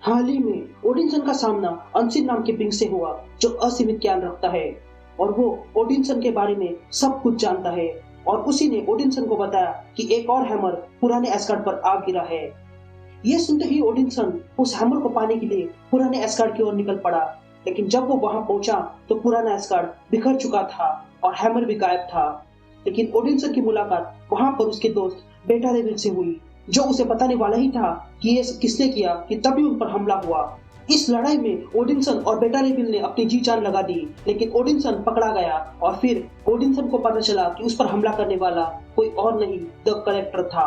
हाल ही में ओडिनसन का सामना अनसिन नाम के बिंग से हुआ, जो असीमित ज्ञान रखता है और वो ओडिनसन के बारे में सब कुछ जानता है। और उसी ने ओडिनसन को बताया कि एक और हैमर पुराने एस्गार्ड पर आ गिरा है। ये सुनते ही ओडिनसन उस हैमर को पाने के लिए पुराने एस्गार्ड की ओर निकल पड़ा, लेकिन जब वो वहां पहुंचा तो पुराना एस्गार्ड बिखर चुका था और हैमर भी गायब था। लेकिन ओडिनसन की मुलाकात वहां पर उसके दोस्त बेटा रेविल से हुई, जो उसे बताने वाला ही था कि ये किसने किया, कि तभी उन पर हमला हुआ। इस लड़ाई में ओडिनसन और बेटा रेविल ने अपनी जी जान लगा दी, लेकिन ओडिनसन पकड़ा गया और फिर ओडिनसन को पता चला कि उस पर हमला करने वाला कोई और नहीं, द कलेक्टर था।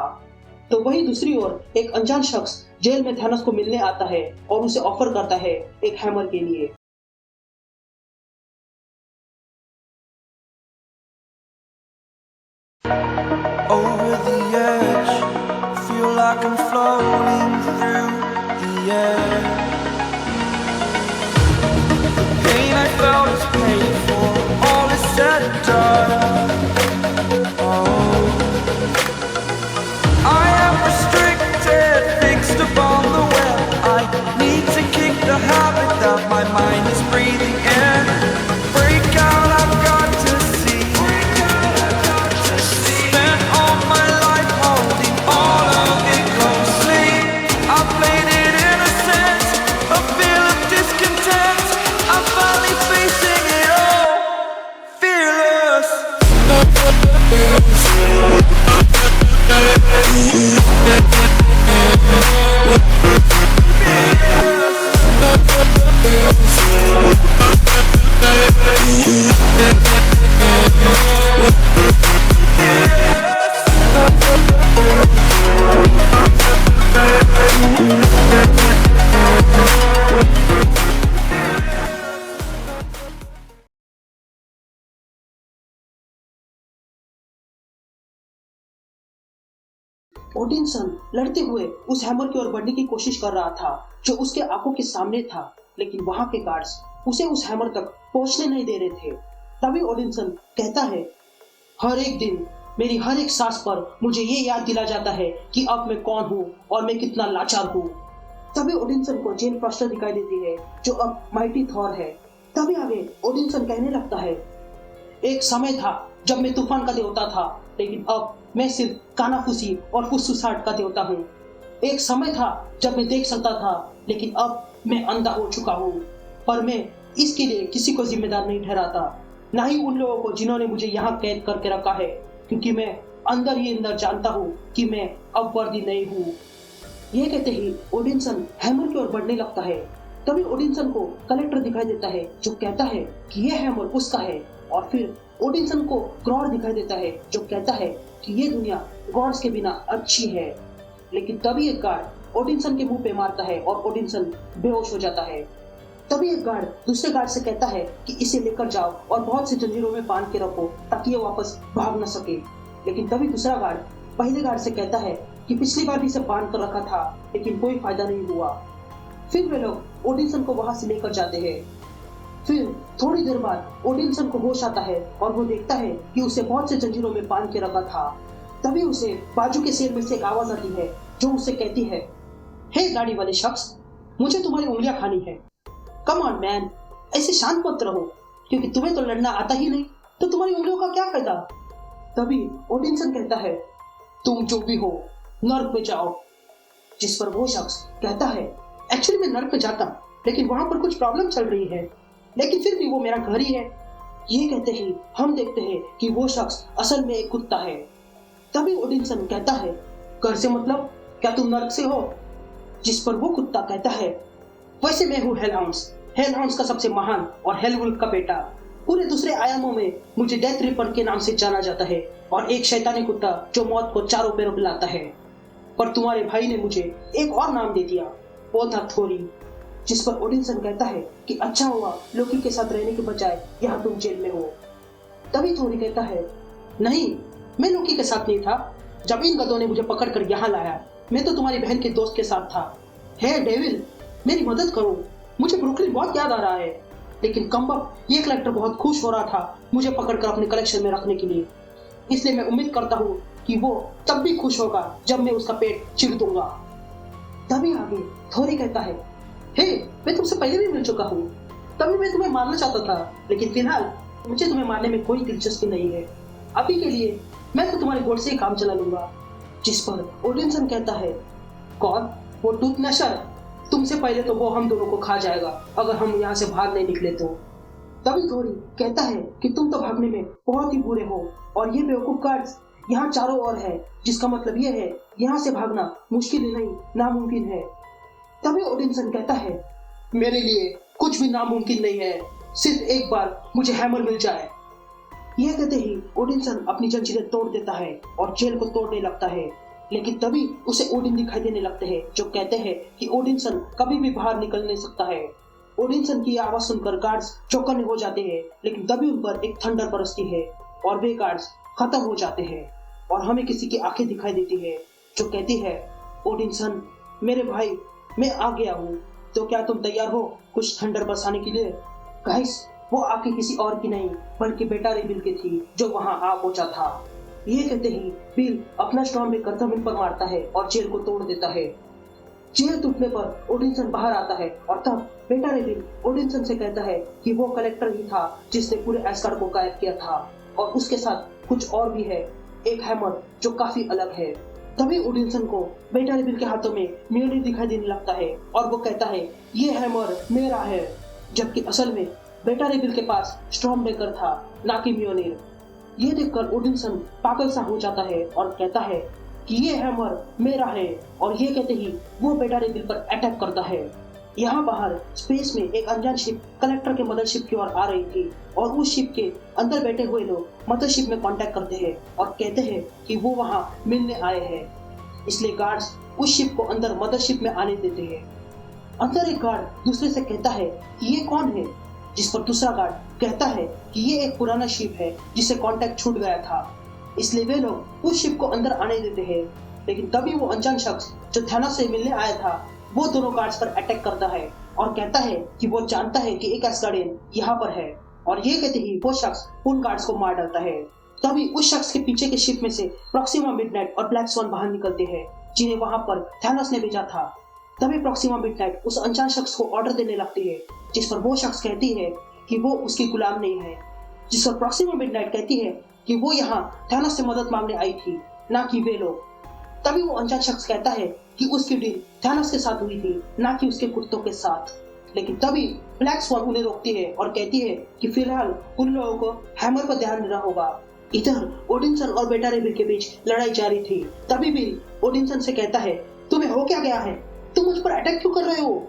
तो वही दूसरी ओर एक अनजान शख्स जेल में थैनोस को मिलने आता है और उसे ऑफर करता है एक हैमर के लिए। Over the edge, feel like I'm floating through the air. The pain I felt is paid for, all is said and done. Oh, I am restricted, fixed upon the web. I need to kick the habit that my mind is breathing in. Break out, I've got to see. Spent all my life holding all of it closely. I played it innocent, a feel of discontent. I'm finally facing it all, fearless. ओडिनसन लड़ते हुए उस hammer की ओर बढ़ने की कोशिश कर रहा था, जो उसके आंखों के सामने था, लेकिन वहां के गार्ड्स उसे उस हैमर तक पहुंचने नहीं दे रहे थे। तभी ओडिनसन कहता है, हर एक दिन मेरी हर एक सांस पर मुझे ये याद दिला जाता है कि अब मैं कौन हूँ और मैं कितना लाचार हूँ। तभी ओडिनसन को जेन फॉस्टर दिखाई देती है, जो अब माइटी थॉर है। तभी आगे ओडिनसन कहने लगता है, एक समय था जब मैं तूफान का देवता था, लेकिन अब मैं सिर्फ कानाफूसी और फुसफुसाहट का देवता हूँ। एक समय था जब मैं देख सकता था, लेकिन अब मैं अंधा हो चुका हूँ। पर मैं इसके लिए किसी को जिम्मेदार नहीं ठहराता, ना ही उन लोगों को जिन्होंने मुझे यहाँ कैद करके रखा है, क्योंकि मैं अंदर ही अंदर जानता हूँ कि मैं अब वर्दी नहीं हूँ। ये कहते ही ओडिनसन हैमर की ओर बढ़ने लगता है। तभी ओडिनसन को कलेक्टर दिखाई देता है, जो कहता है कि यह हैमर उसका है। और फिर ओडिनसन को ग्रॉड दिखाई देता है, जो कहता है कि ये दुनिया गॉड्स के बिना अच्छी है। लेकिन तभी एक गार्ड ओडिनसन के मुंह पे मारता है और ओडिनसन बेहोश हो जाता है। तभी एक गार्ड दूसरे गार्ड से कहता है कि इसे लेकर जाओ और बहुत सी जंजीरों में बांध के रखो, ताकि ये वापस भाग न सके। लेकिन तभी दूसरा गार्ड पहले गार्ड से कहता है कि पिछली बार भी इसे बांध कर रखा था, लेकिन कोई फायदा नहीं हुआ। फिर वे लोग ओडिनसन को वहां से लेकर जाते हैं। फिर थोड़ी देर बाद ओडिनसन को होश आता है और वो देखता है कि उसे बहुत से जंजीरों में बांध के रखा था। तभी उसे बाजू के शेर में से एक आवाज आती है, जो उसे कहती है, हे गाड़ी वाले शख्स, मुझे तुम्हारी उंगलियां खानी है। कम ऑन मैन, ऐसे शांत मत रहो, क्योंकि तुम्हें तो लड़ना आता ही नहीं, तो तुम्हारी उंगलियों का क्या फायदा। तभी ओडिनसन कहता है, तुम जो भी हो नर्क में जाओ। जिस पर वो शख्स कहता है, एक्चुअली मैं नर्क में जाता, लेकिन वहां पर कुछ प्रॉब्लम चल रही है, लेकिन फिर भी वो मेरा घर ही है। ये कहते ही हम देखते हैं कि वो शख्स असल में एक कुत्ता है। तभी ओडिनसन कहता है, घर से मतलब, क्या तुम नर्क से हो? जिस पर वो कुत्ता कहता है, वैसे मैं हूँ हेलहाउंड्स का सबसे महान और हेलवुल्फ का बेटा। पूरे दूसरे आयामों में मुझे डेथ रिपर के नाम से जाना जाता है, और एक शैतानी कुत्ता जो मौत को चारों पैरों पे लाता है। पर तुम्हारे भाई ने मुझे एक और नाम दे दिया, वो था थोरी। जिस पर ओडिनसन कहता है कि अच्छा हुआ लोकी के साथ रहने के बजाय यहाँ तुम जेल में हो। तभी थोरी कहता है, नहीं, मैं लोकी के साथ नहीं था। जब इन गधों ने मुझे पकड़कर यहाँ लाया, मैं तो तुम्हारी बहन के दोस्त के साथ था। हे डेविल, मेरी मदद करो, मुझे ब्रुकलिन बहुत याद आ रहा है। लेकिन कम्बक, ये कलेक्टर बहुत खुश हो रहा था मुझे पकड़कर अपने कलेक्शन में रखने के लिए, इसलिए मैं उम्मीद करता हूँ कि वो तब भी खुश होगा जब मैं उसका पेट चीर दूंगा। तभी आगे थोरी कहता है, हे, मैं तुमसे पहले भी मिल चुका हूँ। तभी मैं तुम्हें मारना चाहता था, लेकिन फिलहाल मुझे तुम्हें मारने में कोई दिलचस्पी नहीं है। अभी के लिए मैं तो तुम्हारे गोड से ही काम चला लूंगा। जिस पर ओडिनसन कहता है, कौन? वो टूथ नशर? तुमसे पहले तो वो हम दोनों को खा जाएगा अगर हम यहाँ से बाहर नहीं निकले तो। तभी थोड़ी कहता है कि तुम तो भागने में बहुत ही बुरे हो और ये बेवकूफ गार्ड्स यहाँ चारों ओर है, जिसका मतलब ये है यहाँ से भागना मुश्किल ही नहीं नामुमकिन है। तभी ओडिनसन कहता है, मेरे लिए कुछ भी नामुमकिन नहीं है, सिर्फ एक बार मुझे हैमर मिल जाए। यह कहते ही ओडिनसन अपनी जंजीरें तोड़ देता है और जेल को तोड़ने लगता है, लेकिन तभी उसे ओडिन दिखाई देने लगते हैं जो कहते हैं कि ओडिनसन कभी भी बाहर निकल नहीं सकता है। ओडिनसन की आवाज सुनकर गार्ड्स चौकन्ने हो जाते हैं, लेकिन तभी उन पर एक थंडर बरसती है और वे गार्ड्स खत्म हो जाते हैं और हमें किसी की आंखें दिखाई देती है जो कहती है, ओडिनसन मेरे भाई, मैं आ गया हूँ, तो क्या तुम तैयार हो कुछ थंडर बरसाने के लिए? गाइस, वो आंखें किसी और की नहीं बल्कि बेटा रे बिल की थी जो वहां आ पहुंचा था। ये कहते ही बिल अपना स्टॉर्म ब्रेकर जमीन पर मारता है और जेल को तोड़ देता है। जेल टूटने पर ओडिनसन बाहर आता है और तब बेटा रे बिल ओडिनसन से कहता है कि वो कलेक्टर ही था जिसने पूरे एस्गार्ड को गायब किया था और उसके साथ कुछ और भी है, एक हैमर जो काफी अलग है। तभी ओडिनसन को बेटा रे बिल के हाथों में म्योनिर दिखाई देने लगता है और वो कहता है, ये हैमर मेरा है, जबकि असल में बेटा रे बिल के पास स्टॉर्म ब्रेकर था, ना कि म्योनिर। ये देखकर ओडिनसन पागल सा हो जाता है और कहता है कि ये हैमर मेरा है, और ये कहते ही वो बेटा रे बिल पर अटैक करता है। यहाँ बाहर स्पेस में एक अनजान शिप कलेक्टर के मदरशिप की ओर आ रही थी और उस शिप के अंदर बैठे हुए लोग मदरशिप में कांटेक्ट करते हैं और कहते हैं कि वो वहाँ मिलने आए हैं। इसलिए गार्ड्स उस शिप को अंदर मदरशिप में आने देते हैं। अंदर एक गार्ड दूसरे से कहता है कि ये कौन है, जिस पर दूसरा गार्ड कहता है कि ये एक पुराना शिप है जिसे कांटेक्ट छूट गया था, इसलिए वे लोग उस शिप को अंदर आने देते हैं। लेकिन तभी वो अनजान शख्स जो थानोस से मिलने आया था वो दोनों गार्ड्स पर अटैक करता है और कहता है कि वो जानता है कि एक एस्गार्डियन यहाँ पर है, और ये कहते ही वो शख्स उन गार्ड्स को मार डालता है। तभी उस शख्स के पीछे के शिप में से प्रॉक्सिमा मिडनाइट और ब्लैक स्वॉन बाहर निकलते हैं जिन्हें वहां पर थानोस ने भेजा था। तभी प्रॉक्सिमा मिडनाइट उस अनजान शख्स को ऑर्डर देने लगती है, जिस पर वो शख्स कहती है कि वो उसकी गुलाम नहीं है, जिस पर प्रॉक्सिमा मिडनाइट कहती है कि वो यहाँ थानोस से मदद मांगने आई थी, ना कि वे लोग। तभी वो अनजान शख्स कहता है कि उसकी डील थानोस के साथ हुई थी, ना कि उसके कुत्तों के साथ। लेकिन तभी ब्लैक स्वॉन उन्हें रोकती है और कहती है कि फिलहाल उन लोगों को हैमर पर ध्यान देना होगा। इधर ओडिनसन और बेटा रे बिल के बीच लड़ाई जारी थी। तभी बिल ओडिनसन से कहता है, तुम्हें हो क्या गया है, तुम मुझ पर अटैक क्यों कर रहे हो?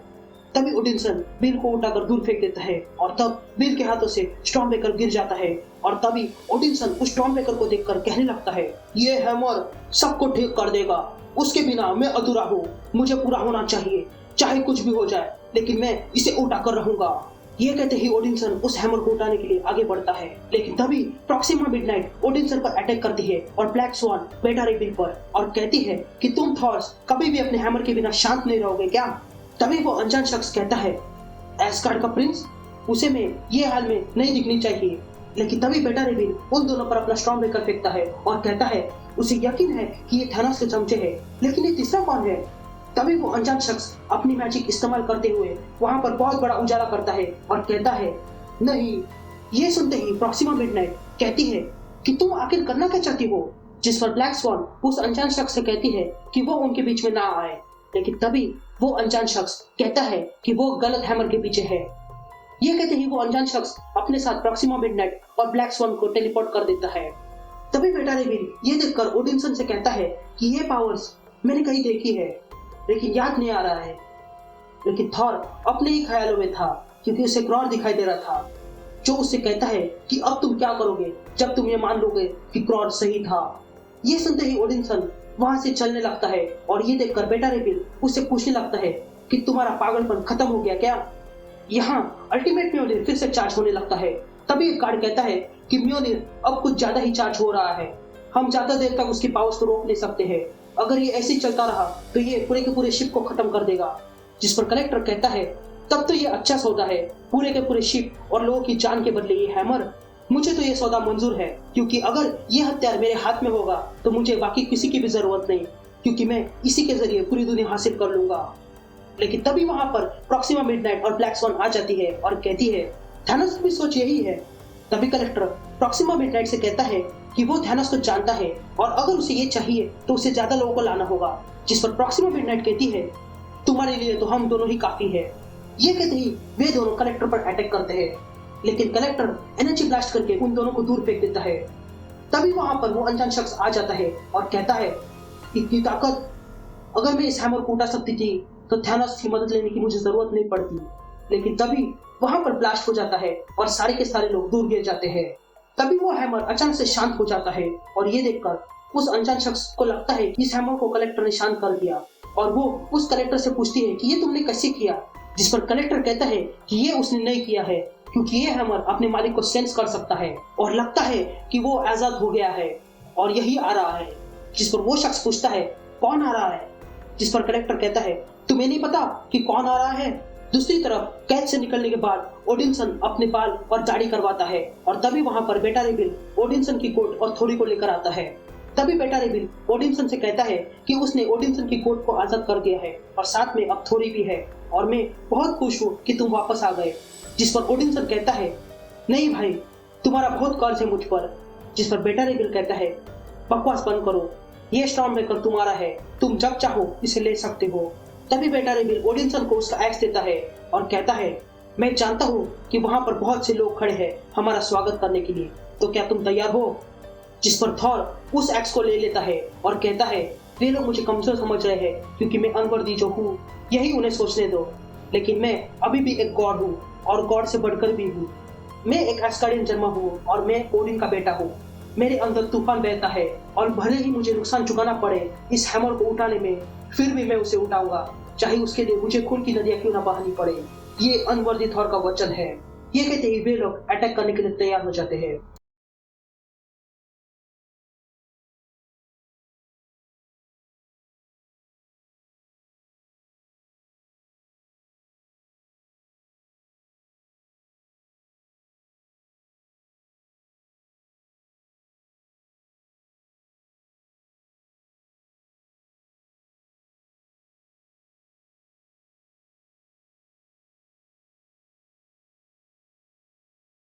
तभी ओडिनसन बिल को उठाकर दूर फेंक देता है और तब बिल के हाथों से स्टॉर्म ब्रेकर गिर जाता है और तभी ओडिनसन उस स्टॉर्म ब्रेकर को देखकर कहने लगता है, ये हैमर सबको ठीक कर देगा, उसके बिना मैं अधूरा हूँ, मुझे पूरा होना चाहिए, चाहे कुछ भी हो जाए, लेकिन मैं इसे उठा कर रहूंगा। ये कहते ही ओडिनसन उस हैमर को उठाने के लिए आगे बढ़ता है, लेकिन तभी प्रॉक्सिमा मिडनाइट ओडिनसन पर अटैक करती है और ब्लैक स्वॉन बेटा रे बिल पर और कहती है कि तुम थॉर्स कभी भी अपने हैमर के बिना शांत नहीं रहोगे क्या? तभी वो अनजान शख्स कहता है, एस्गार्ड का प्रिंस, उसे में ये हाल में नहीं दिखनी चाहिए। लेकिन तभी बेटा रे बिल उन दोनों पर अपना स्टॉर्म ब्रेकर फेंकता है और कहता है उसे यकीन है कि ये थानोस के चमचे हैं, लेकिन ये तीसरा कौन है? तभी वो अनजान शख्स अपनी मैजिक इस्तेमाल करते हुए वहां पर बहुत बड़ा उजाला करता है और कहता है, नहीं। ये सुनते ही प्रॉक्सिमा मिडनाइट कहती है कि तुम आखिर करना क्या चाहती हो? जिस पर ब्लैक स्वॉन उस अनजान शख्स से कहती है कि वो उनके बीच में ना आए, लेकिन तभी वो अनजान शख्स कहता है कि वो गलत हैमर के पीछे है। ये कहते ही वो अनजान शख्स अपने साथ प्रॉक्सिमा मिडनाइट और ब्लैक स्वॉन को टेलीपोर्ट कर देता है। तभी बेटा रे बिल ये देखकर ओडिनसन से कहता है कि ये पावर्स मैंने कहीं देखी है, लेकिन याद नहीं आ रहा है। लेकिन थॉर अपने ही ख्यालों में था क्योंकि उसे क्रॉर दिखाई दे रहा था, जो उससे कहता है कि अब तुम क्या करोगे जब तुम ये मान लोगे कि क्रॉर सही था। ये सुनते ही ओडिनसन वहां से चलने लगता है और ये देखकर बेटा रे बिल उससे पूछने लगता है कि तुम्हारा पागलपन खत्म हो गया क्या? यहाँ अल्टीमेट म्योनिर फिर से चार्ज होने लगता है। तभी एक गार्ड कहता है कि म्योनिर अब कुछ ज्यादा ही चार्ज हो रहा है, हम ज्यादा देर तक उसकी पावर्स को रोक नहीं सकते हैं, अगर ये ऐसे ही चलता रहा तो ये पूरे के पूरे शिप को खत्म कर देगा। जिस पर कलेक्टर कहता है, तब तो ये अच्छा सौदा है, पूरे के पूरे शिप और लोगों की जान के बदले ये हैमर, मुझे तो ये सौदा मंजूर है, क्योंकि अगर ये हथियार मेरे हाथ में होगा तो मुझे बाकी किसी की भी जरूरत नहीं, क्योंकि मैं इसी के जरिए पूरी दुनिया हासिल कर लूंगा। लेकिन तभी वहां पर प्रॉक्सिमा मिडनाइट और ब्लैक स्वॉन आ जाती है और कहती है थैनोस की भी सोच यही है। तभी कलेक्टर प्रॉक्सिमा मिडनाइट से कहता है कि वो थैनोस को जानता है और अगर उसे ये चाहिए तो उसे ज्यादा लोगों को लाना होगा। जिस पर प्रॉक्सिमा मिडनाइट कहती है तुम्हारे लिए तो हम दोनों ही काफी है। ये कहते ही वे दोनों कलेक्टर पर अटैक करते हैं, लेकिन कलेक्टर एनर्जी ब्लास्ट करके उन दोनों को दूर फेंक देता है। तभी वहां पर वो अनजान शख्स आ जाता है और कहता है इतनी ताकत, अगर मैं इस हैमर को उठा सकती थी तो थैनोस की मदद लेने की मुझे जरूरत नहीं पड़ती। लेकिन तभी वहां पर ब्लास्ट हो जाता है और सारे के सारे लोग दूर गिर जाते हैं। तभी वो हैमर अचानक से शांत हो जाता है और ये देखकर उस अनजान शख्स को लगता है कि इस हैमर को कलेक्टर ने शांत कर दिया और वो उस कलेक्टर से पूछती है कि ये तुमने कैसे किया। जिस पर कलेक्टर कहता है कि ये उसने नहीं किया है क्योंकि ये हैमर अपने मालिक को सेंस कर सकता है और लगता है कि वो आजाद हो गया है और यही आ रहा है। जिस पर वो शख्स पूछता है कौन आ रहा है। जिस पर कलेक्टर कहता है तुम्हें नहीं पता कि कौन आ रहा है। दूसरी तरफ कैद से निकलने के बाद ओडिनसन अपने बाल और दाढ़ी करवाता है और तभी वहां पर बेटा रेबिल ओडिनसन की कोट और थोड़ी को लेकर आता है। तभी बेटा रेबिल ओडिनसन से कहता है कि उसने ओडिनसन की कोट को आजाद कर दिया है और साथ में अब थोड़ी भी है और मैं बहुत खुश हूँ कि तुम वापस आ गए। जिस पर ओडिनसन कहता है नहीं भाई, तुम्हारा बहुत कर्ज है मुझ पर। जिस पर बेटा रेबिल कहता है बकवास बंद करो, ये स्टॉर्म ब्रेकर तुम्हारा है, तुम जब चाहो इसे ले सकते हो। तभी बेटा रेबिल ओडिनसन को उसका एक्स देता है और कहता है मैं जानता हूँ कि वहां पर बहुत से लोग खड़े हैं हमारा स्वागत करने के लिए, तो क्या तुम तैयार हो। जिस पर थॉर उस एक्स को ले लेता है और कहता है वे लोग मुझे कमजोर समझ रहे हैं क्योंकि मैं अनवर्दी जो हूँ, यही उन्हें सोचने दो, लेकिन मैं अभी भी एक गॉड हूँ और गॉड से बढ़कर भी हूँ। मैं एक एस्कार्डियन जन्मा हूँ और मैं ओडिन का बेटा हूँ। मेरे अंदर तूफान बहता है और भले ही मुझे नुकसान चुकाना पड़े इस हैमर को उठाने में, फिर भी मैं उसे उठाऊंगा, चाहे उसके लिए मुझे खून की नदियां क्यों ना बहानी पड़े। ये अनवर्दी थॉर का वचन है। ये कहते ही वे लोग अटैक करने के लिए तैयार हो जाते हैं।